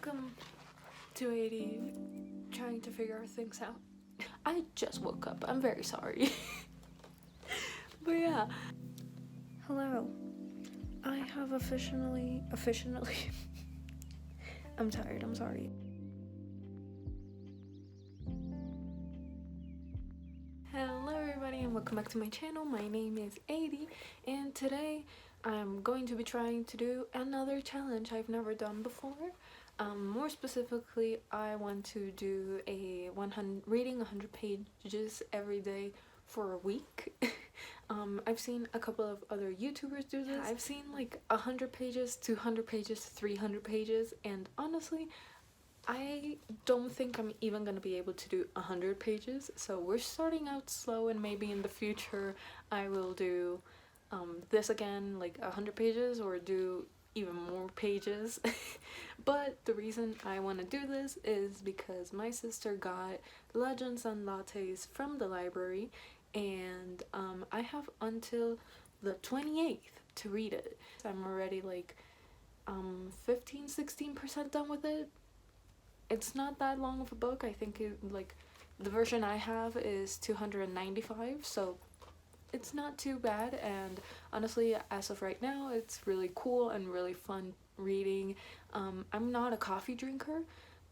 Welcome to 80, trying to figure things out. I just woke up, I'm very sorry. But yeah. Hello. I have officially I'm tired, I'm sorry. Hello everybody and welcome back to my channel. My name is 80 and today I'm going to be trying to do another challenge I've never done before. More specifically, I want to do a reading 100 pages every day for a week. I've seen a couple of other YouTubers do this. I've seen like 100 pages, 200 pages, 300 pages, and honestly, I don't think I'm even gonna be able to do 100 pages, so we're starting out slow, and maybe in the future I will do this again, like 100 pages, or do even more pages. But the reason I want to do this is because my sister got Legends and Lattes from the library, and I have until the 28th to read it. I'm already like 15-16% done with it. It's not that long of a book. I think the version I have is 295, so it's not too bad, and honestly, as of right now, it's really cool and really fun reading. I'm not a coffee drinker,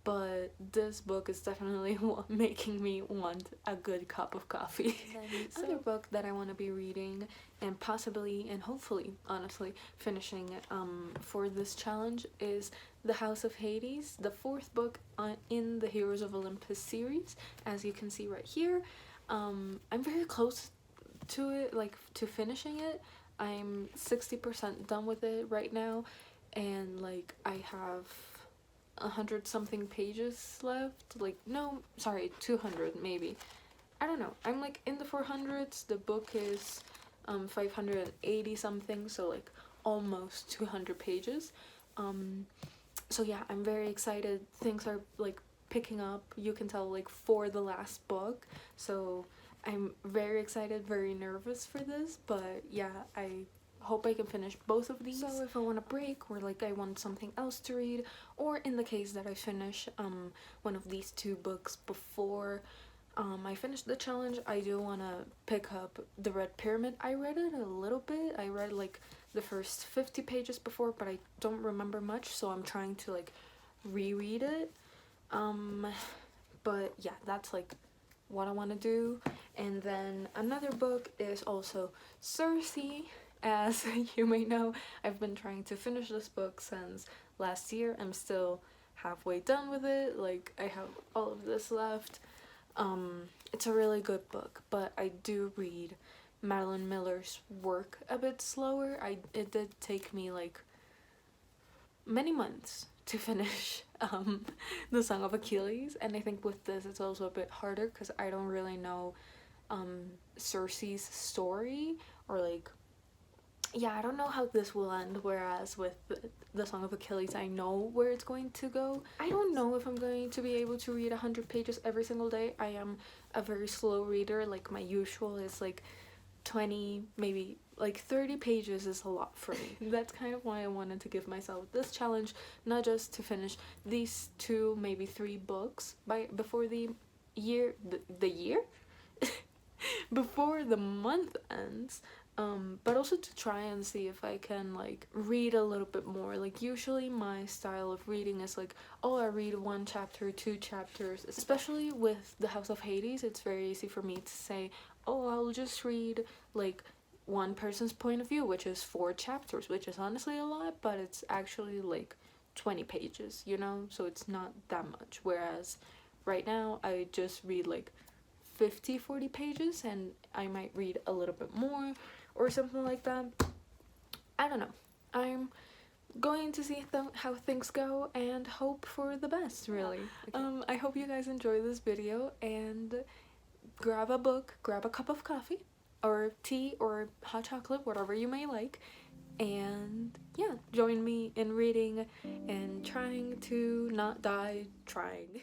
but this book is definitely making me want a good cup of coffee. The other book that I want to be reading and possibly and hopefully honestly finishing for this challenge is The House of Hades, the fourth book in the Heroes of Olympus series, as you can see right here. I'm very close to it, like to finishing it. I'm 60% done with it right now, and like I have 100 something pages left. Like, no, sorry, 200 maybe. I don't know. I'm like in the 400s. The book is 580 something, so like almost 200 pages. So yeah, I'm very excited. Things are like picking up, you can tell, like for the last book, so I'm very excited, very nervous for this, but yeah, I hope I can finish both of these. So if I want a break, or like I want something else to read, or in the case that I finish one of these two books before I finish the challenge, I do want to pick up The Red Pyramid. I read it a little bit. I read like the first 50 pages before, but I don't remember much, so I'm trying to like reread it. But yeah, that's like what I want to do. And then another book is also Circe. As you may know, I've been trying to finish this book since last year. I'm still halfway done with it. Like, I have all of this left. It's a really good book, but I do read Madeline Miller's work a bit slower. It did take me like many months to finish the Song of Achilles, and I think with this it's also a bit harder because I don't really know Circe's story, or like, yeah, I don't know how this will end, whereas with the Song of Achilles I know where it's going to go. I don't know if I'm going to be able to read 100 pages every single day. I am a very slow reader. Like, my usual is like 20, maybe like 30 pages is a lot for me. That's kind of why I wanted to give myself this challenge, not just to finish these 2, maybe 3 books before the year before the month ends, but also to try and see if I can like read a little bit more. Like, usually my style of reading is like, oh, I read 1 chapter, 2 chapters. Especially with The House of Hades, it's very easy for me to say, oh, I'll just read like one person's point of view, which is 4 chapters, which is honestly a lot, but it's actually like 20 pages, you know, so it's not that much. Whereas right now I just read like 40 pages, and I might read a little bit more or something like that. I don't know. I'm going to see how things go and hope for the best, really. Okay. I hope you guys enjoy this video, and grab a book, grab a cup of coffee or tea or hot chocolate, whatever you may like, and yeah, join me in reading and trying to not die trying.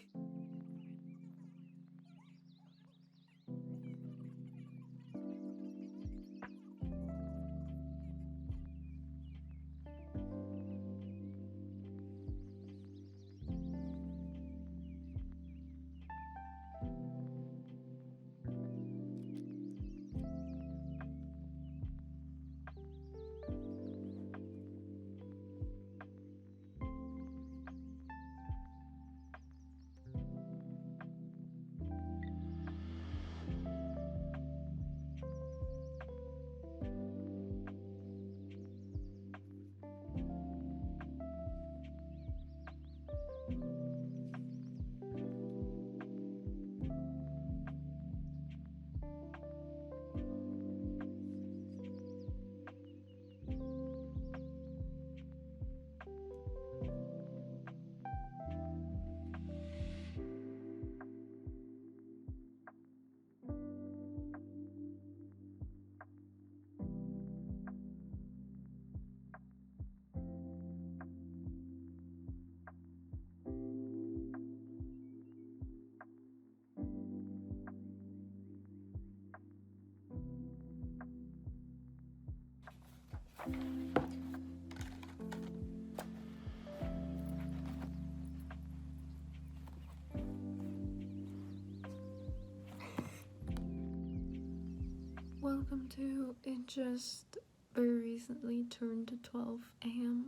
Welcome to it just very recently turned to 12 a.m.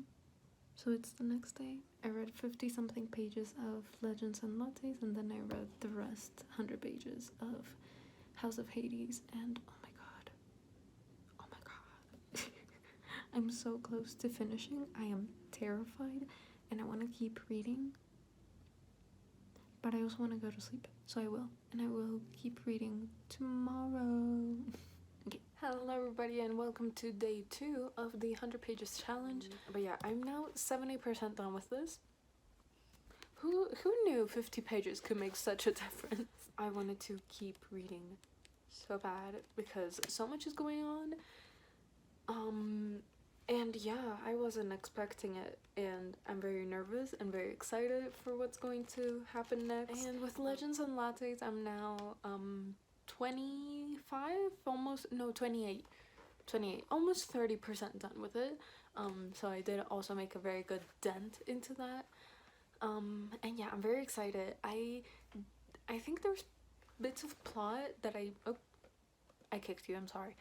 So it's the next day. I read 50 something pages of Legends and Lattes, and then I read the rest 100 pages of House of Hades, and oh my god. I'm so close to finishing. I am terrified and I want to keep reading, but I also want to go to sleep, so I will, and I will keep reading tomorrow. Okay. Hello everybody and welcome to day 2 of the 100 pages challenge. But yeah, I'm now 70% done with this. Who knew 50 pages could make such a difference? I wanted to keep reading so bad because so much is going on. And yeah, I wasn't expecting it, and I'm very nervous and very excited for what's going to happen next. And with Legends and Lattes, I'm now 25, almost 28, almost 30% done with it. So I did also make a very good dent into that. And yeah, I'm very excited. I think there's bits of plot that I kicked you, I'm sorry.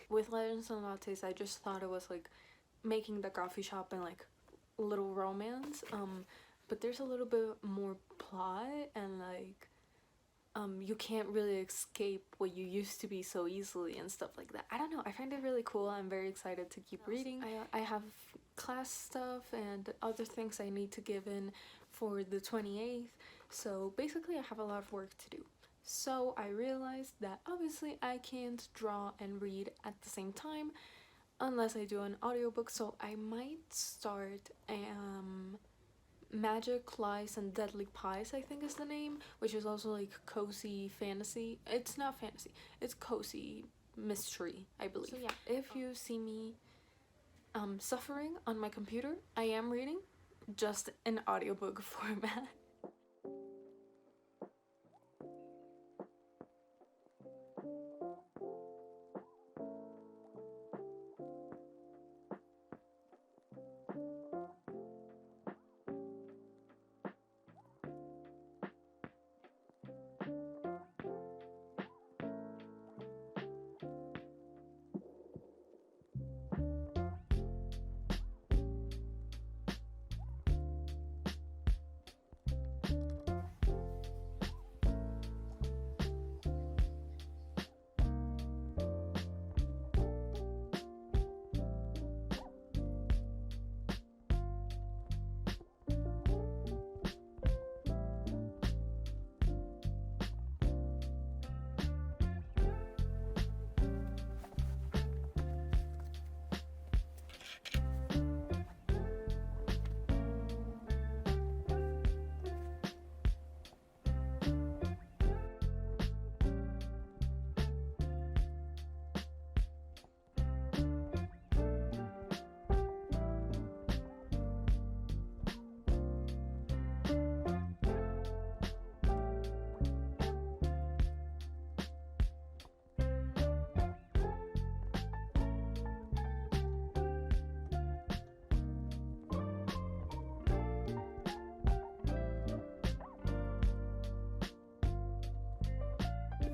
With Legends and Lattes, I just thought it was like making the coffee shop and like little romance. But there's a little bit more plot, and like you can't really escape what you used to be so easily and stuff like that. I don't know, I find it really cool. I'm very excited to keep reading. I have class stuff and other things I need to give in for the 28th, so basically I have a lot of work to do. So I realized that obviously I can't draw and read at the same time unless I do an audiobook, so I might start Magic, Lies, and Deadly Pies, I think is the name, which is also like cozy fantasy. It's not fantasy, it's cozy mystery, I believe. So yeah, if you see me suffering on my computer, I am reading, just in audiobook format.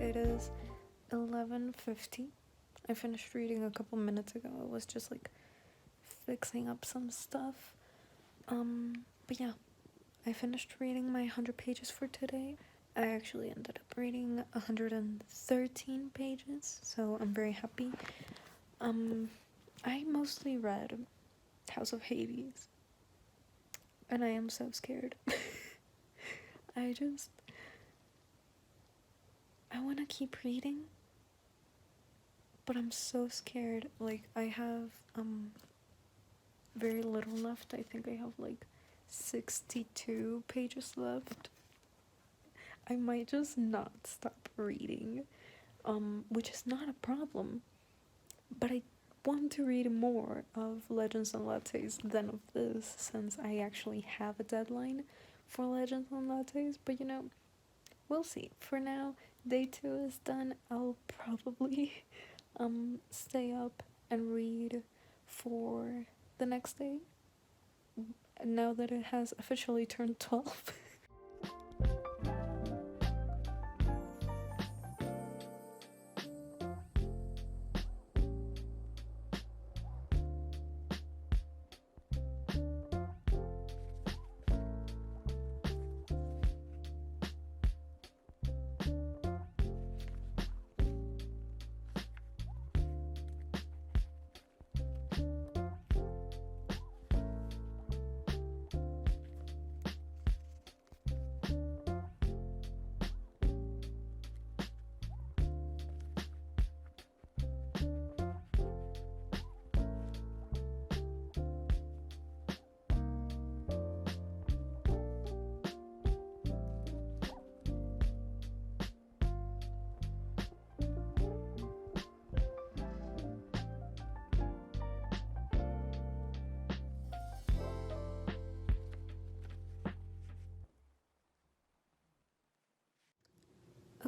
It is 11:50. I finished reading a couple minutes ago. I was just like fixing up some stuff. But yeah, I finished reading my 100 pages for today. I actually ended up reading 113 pages, so I'm very happy. I mostly read House of Hades, and I am so scared. I want to keep reading, but I'm so scared. Like, I have very little left. I think I have like 62 pages left. I might just not stop reading, which is not a problem, but I want to read more of Legends and Lattes than of this, since I actually have a deadline for Legends and Lattes. But you know, we'll see. For now, day 2 is done. I'll probably stay up and read for the next day, now that it has officially turned 12.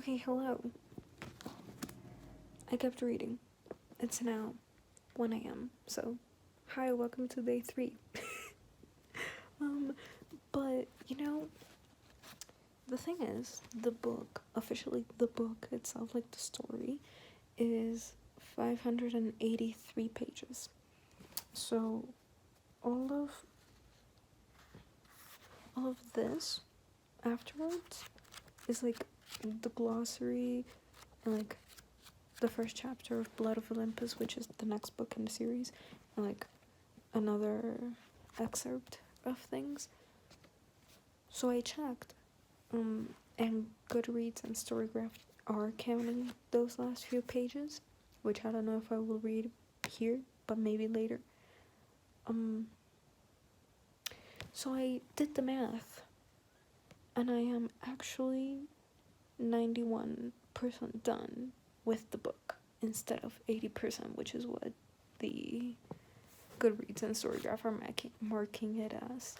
Okay, hello. I kept reading. It's now 1 a.m. So, hi, welcome to day 3. But the thing is, the book, officially the book itself, like the story, is 583 pages. So, all of this afterwards is like the glossary and like the first chapter of Blood of Olympus, which is the next book in the series, and like another excerpt of things. So I checked, and Goodreads and Storygraph are counting those last few pages, which I don't know if I will read here, but maybe later. So I did the math, and I am actually 91% done with the book instead of 80%, which is what the Goodreads and Storygraph are marking it as.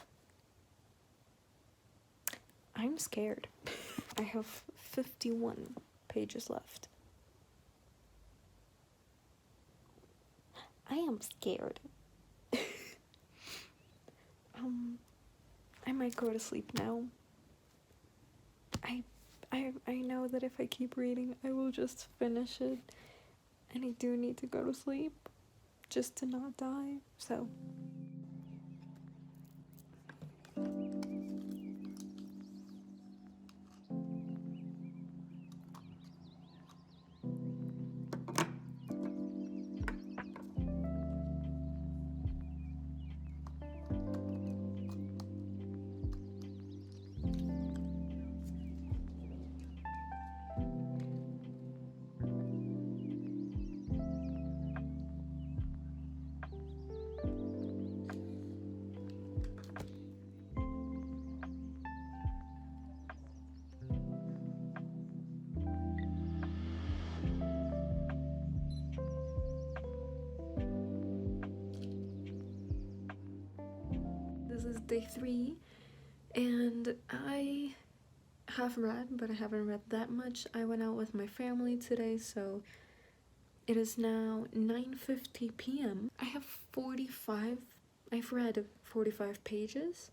I'm scared. I have 51 pages left. I am scared. I might go to sleep now. I know that if I keep reading, I will just finish it, and I do need to go to sleep just to not die, so. This is day 3, and I have read, but I haven't read that much. I went out with my family today, so it is now 9:50 p.m. I've read 45 pages.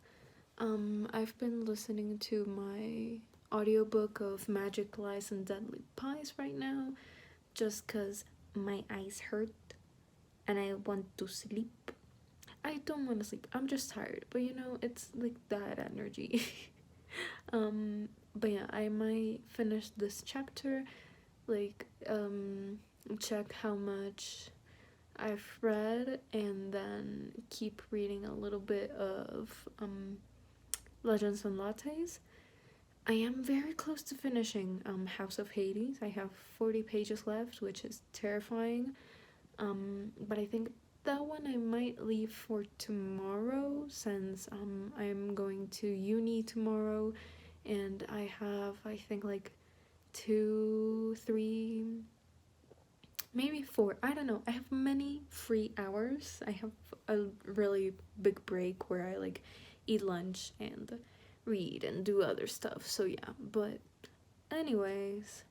I've been listening to my audiobook of Magic Lies and Deadly Pies right now, just cause my eyes hurt and I want to sleep. I don't want to sleep, I'm just tired, but it's like that energy. But yeah, I might finish this chapter, like, check how much I've read, and then keep reading a little bit of, Legends and Lattes. I am very close to finishing, House of Hades. I have 40 pages left, which is terrifying, but I think that one I might leave for tomorrow, since I'm going to uni tomorrow, and I have, I think, like 2, 3, maybe 4, I don't know. I have many free hours. I have a really big break where I like eat lunch and read and do other stuff, so yeah. But anyways,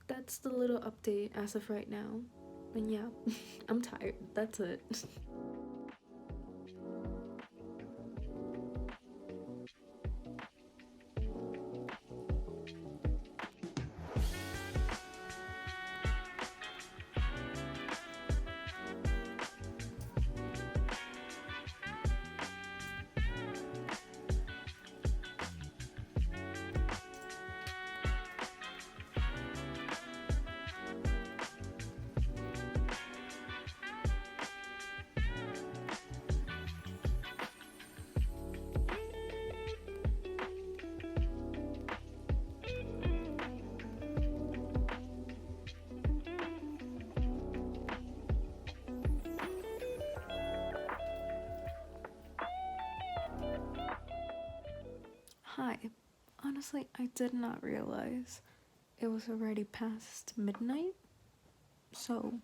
that's the little update as of right now. And yeah, I'm tired. That's it. Hi. Honestly, I did not realize it was already past midnight. So,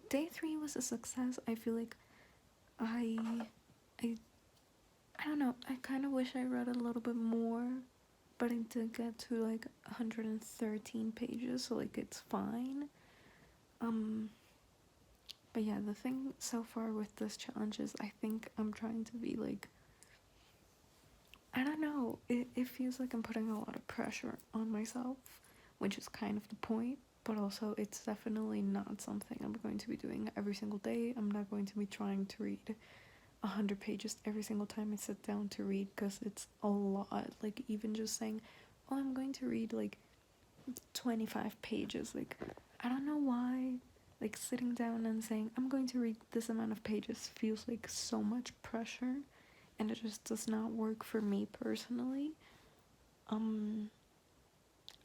day 3 was a success. I feel like I I don't know. I kind of wish I read a little bit more, but I did get to like 113 pages, so like it's fine. But yeah, the thing so far with this challenge is I think I'm trying to be like, I don't know, it feels like I'm putting a lot of pressure on myself, which is kind of the point, but also it's definitely not something I'm going to be doing every single day. I'm not going to be trying to read 100 pages every single time I sit down to read, because it's a lot. Like, even just saying, oh, I'm going to read like 25 pages, like, I don't know why, like, sitting down and saying I'm going to read this amount of pages feels like so much pressure, and it just does not work for me personally. I'm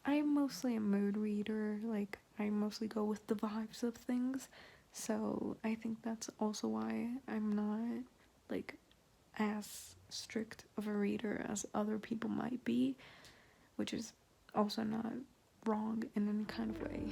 mostly a mood reader, like, I mostly go with the vibes of things, so I think that's also why I'm not like as strict of a reader as other people might be, which is also not wrong in any kind of way.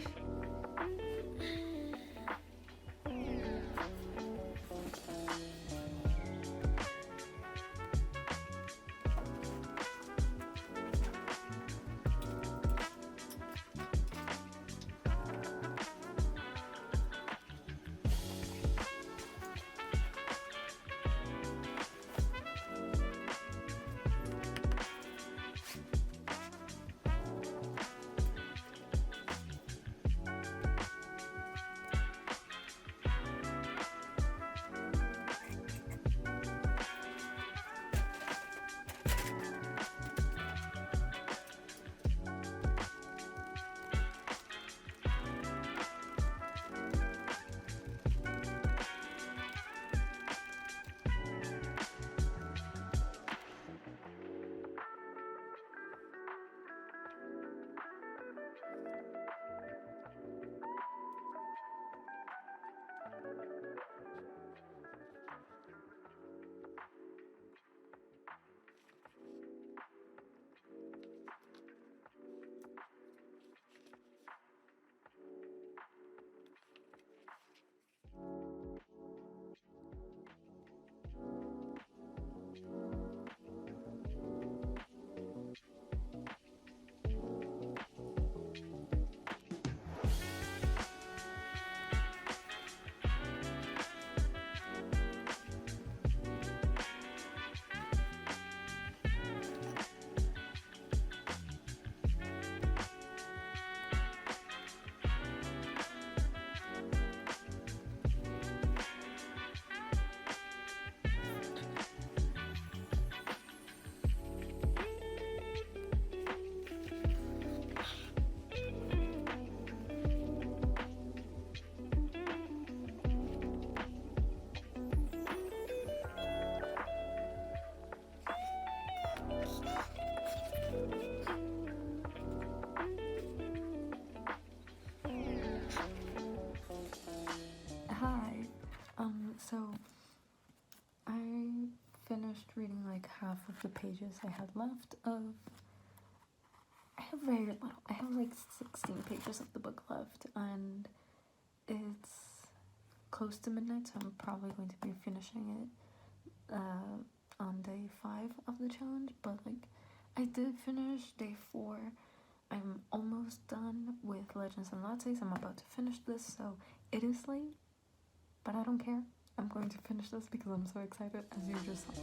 Hi. So I finished reading like half of the pages I had left of. I have very little. I have like 16 pages of the book left, and it's close to midnight, so I'm probably going to be finishing it on day 5 of the challenge. But like, I did finish day 4. I'm almost done with Legends and Lattes. I'm about to finish this, so it is late, but I don't care. I'm going to finish this because I'm so excited, as you just saw.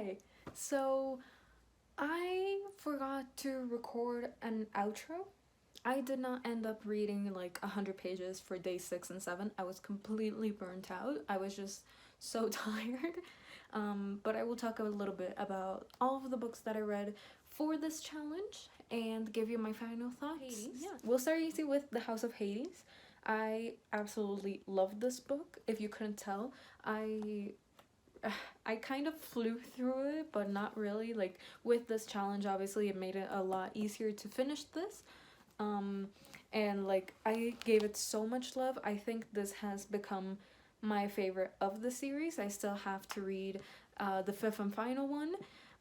Okay, so I forgot to record an outro. I did not end up reading like 100 pages for day 6 and 7. I was completely burnt out. I was just so tired. But I will talk a little bit about all of the books that I read for this challenge and give you my final thoughts. Hades. Yeah. We'll start easy with The House of Hades. I absolutely love this book. If you couldn't tell, I kind of flew through it, but not really. Like, with this challenge, obviously, it made it a lot easier to finish this. And like, I gave it so much love. I think this has become my favorite of the series. I still have to read the fifth and final one,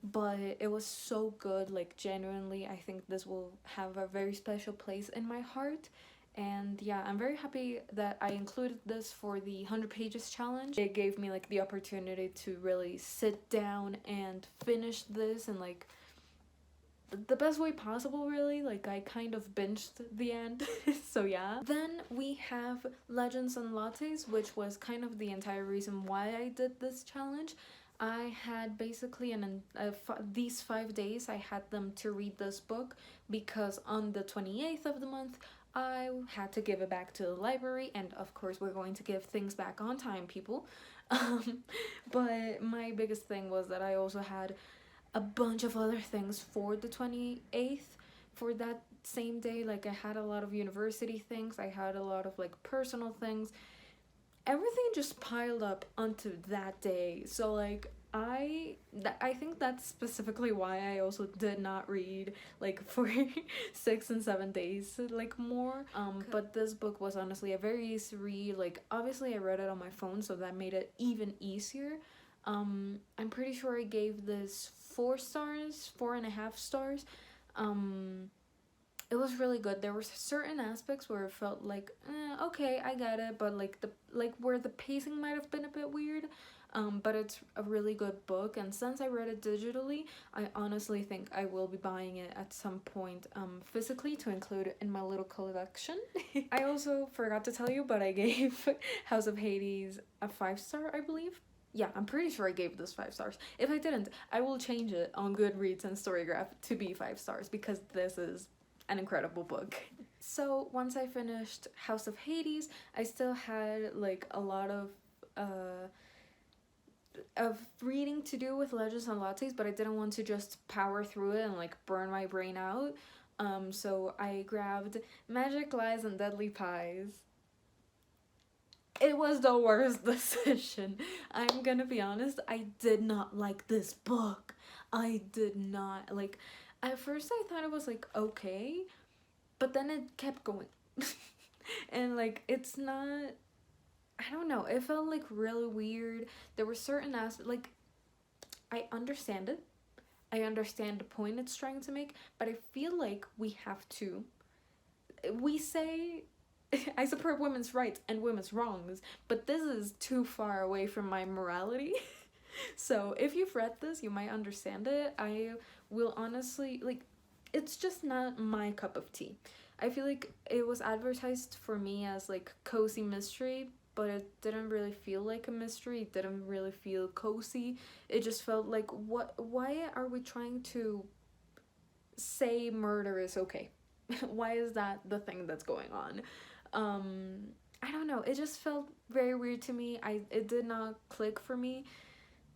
but it was so good. Like, genuinely, I think this will have a very special place in my heart. And yeah, I'm very happy that I included this for the 100 pages challenge. It gave me like the opportunity to really sit down and finish this and like the best way possible, really. Like, I kind of binged the end. So yeah. Then we have Legends and Lattes, which was kind of the entire reason why I did this challenge. I had basically these 5 days I had them to read this book because on the 28th of the month I had to give it back to the library, and of course we're going to give things back on time, people. But my biggest thing was that I also had a bunch of other things for the 28th for that same day. Like, I had a lot of university things, I had a lot of like personal things, everything just piled up onto that day. So like, I think that's specifically why I also did not read like for 6 and 7 days like more. But this book was honestly a very easy read. Like, obviously I read it on my phone, so that made it even easier. I'm pretty sure I gave this 4 stars, 4.5 stars. It was really good. There were certain aspects where it felt like, okay, I get it, but like where the pacing might have been a bit weird. But it's a really good book, and since I read it digitally, I honestly think I will be buying it at some point physically to include it in my little collection. I also forgot to tell you, but I gave House of Hades a 5-star, I believe. Yeah, I'm pretty sure I gave this 5 stars. If I didn't, I will change it on Goodreads and Storygraph to be 5 stars because this is an incredible book. So once I finished House of Hades, I still had like a lot of reading to do with Legends and Lattes, but I didn't want to just power through it and like burn my brain out. So I grabbed Magic, Lies, and Deadly Pies. It was the worst decision. I'm gonna be honest, I did not like this book. I did not. Like, at first I thought it was like okay, but then it kept going. And like, it's not, I don't know, it felt like really weird. There were certain aspects, like, I understand it. I understand the point it's trying to make, but I feel like we say I support women's rights and women's wrongs, but this is too far away from my morality. So if you've read this, you might understand it. I will honestly, like, it's just not my cup of tea. I feel like it was advertised for me as like cozy mystery, but it didn't really feel like a mystery. It didn't really feel cozy. It just felt like, why are we trying to say murder is okay? Why is that the thing that's going on? I don't know, it just felt very weird to me. It did not click for me.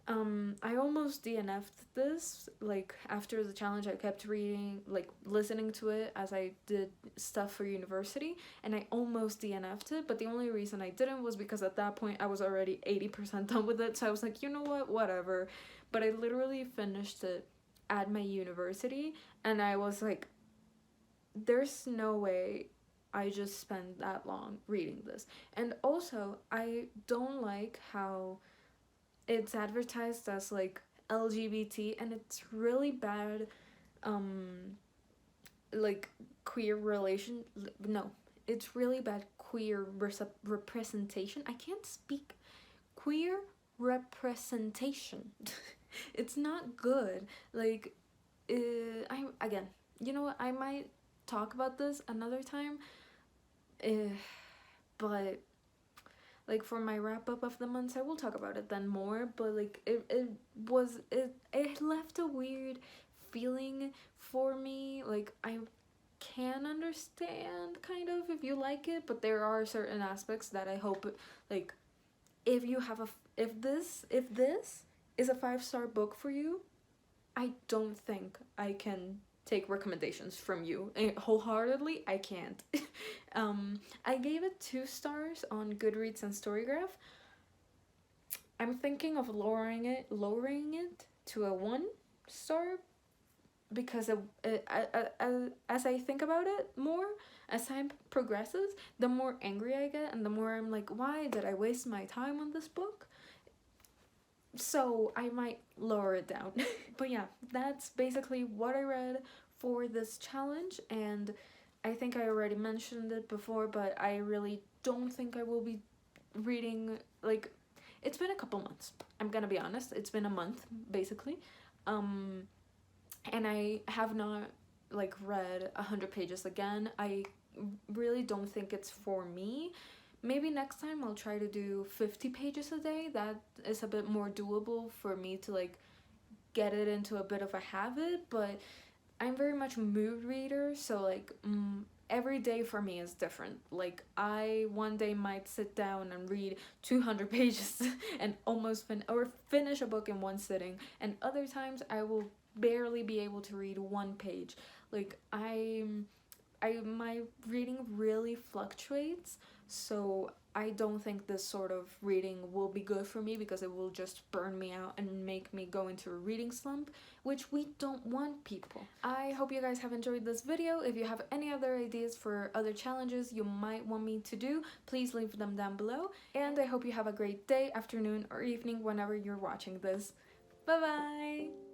I almost DNF'd this. Like, after the challenge, I kept reading, like, listening to it as I did stuff for university, and I almost DNF'd it, but the only reason I didn't was because at that point I was already 80% done with it, so I was like, you know what, whatever. But I literally finished it at my university, and I was like, there's no way I just spent that long reading this. And also, I don't like how it's advertised as like LGBT, and it's really bad like queer relation, no, it's really bad queer representation. I can't speak. Queer representation. It's not good. Like, I again, you know what, I might talk about this another time, but like for my wrap up of the months, I will talk about it then more, but like it left a weird feeling for me. Like I can understand kind of if you like it, but there are certain aspects that I hope, like, if you have a if this is a 5-star book for you, I don't think I can take recommendations from you wholeheartedly. I can't. I gave it 2 stars on Goodreads and Storygraph. I'm thinking of lowering it to a 1 star, because as I think about it more, as time progresses, the more angry I get and the more I'm like, why did I waste my time on this book? So I might lower it down. But yeah, that's basically what I read for this challenge, and I think I already mentioned it before, but I really don't think I will be reading, like, it's been a couple months. I'm gonna be honest, it's been a month basically. And I have not like read 100 pages again. I really don't think it's for me. Maybe next time I'll try to do 50 pages a day. That is a bit more doable for me to like get it into a bit of a habit, but I'm very much a mood reader, so like every day for me is different. Like I one day might sit down and read 200 pages and almost finish a book in one sitting, and other times I will barely be able to read 1 page. Like my reading really fluctuates, so I don't think this sort of reading will be good for me, because it will just burn me out and make me go into a reading slump, which we don't want, people. I hope you guys have enjoyed this video. If you have any other ideas for other challenges you might want me to do, please leave them down below. And I hope you have a great day, afternoon, or evening whenever you're watching this. Bye bye!